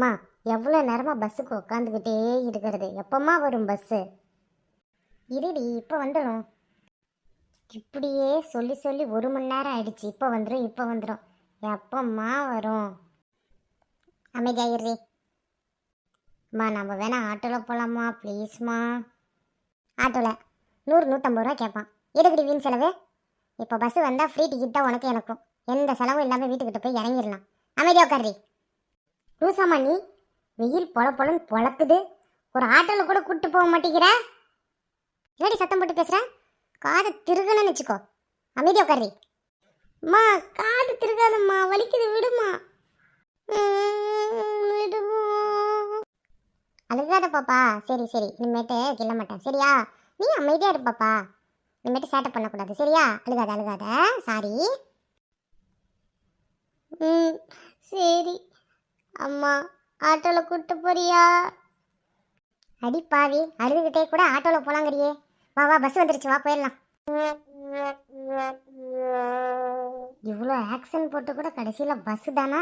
மா, எவ்வளோ நேரமாக பஸ்ஸுக்கு உட்காந்துக்கிட்டே இருக்கிறது? எப்போம்மா வரும் பஸ்ஸு? இருடி, இப்போ வந்துடும். இப்படியே சொல்லி சொல்லி 1 மணி நேரம் ஆயிடுச்சு. இப்போ வந்துடும், இப்போ வந்துடும். எப்போம்மா வரும்? அமைதியாயிடுறே. அம்மா, நம்ம வேணா ஆட்டோவில் போகலாமா? ப்ளீஸ்மா. ஆட்டோவில் 100 150 ரூபா கேட்பான். எதுக்கடி வீண் செலவு? இப்போ பஸ்ஸு வந்தால் ஃப்ரீ டிக்கெட் தான் உனக்கு எனக்கும். எந்த செலவும் இல்லாமல் வீட்டுக்கிட்ட போய் இறங்கிடலாம். அமைதியாக உட்காரி. லூசாமா நீ? வெயில் பொல பொலன்னு பொழக்குது. ஒரு ஆட்டோவில் கூட கூப்பிட்டு போக மாட்டேங்கிற. ஏடி சத்தம் போட்டு பேசுற? காது திருகணும்னு வச்சுக்கோ. அமைதியா உட்காரி. அம்மா, காது திருகாதம்மா, வலிக்குது, விடுமா. விடுமா. அழுகாத பாப்பா. சரி சரி, இனிமேட்டு கிள்ள மாட்டேன், சரியா? நீ அமைதியா இரு பாப்பா. இனிமேட்டு சேட்டை பண்ணக்கூடாது, சரியா? அழுகாத அழுகாத. சாரி. சரி. அம்மா, ஆட்டோவில் கூப்பிட்டு போறியா? அடி பாவி, அழுதுகிட்டே கூட ஆட்டோவில் போலாங்கறியே. வா வா, பஸ் வந்துருச்சு, வா போயிடலாம். இவ்வளோ ஆக்சன் போட்டு கூட கடைசியில் பஸ்ஸு தானா?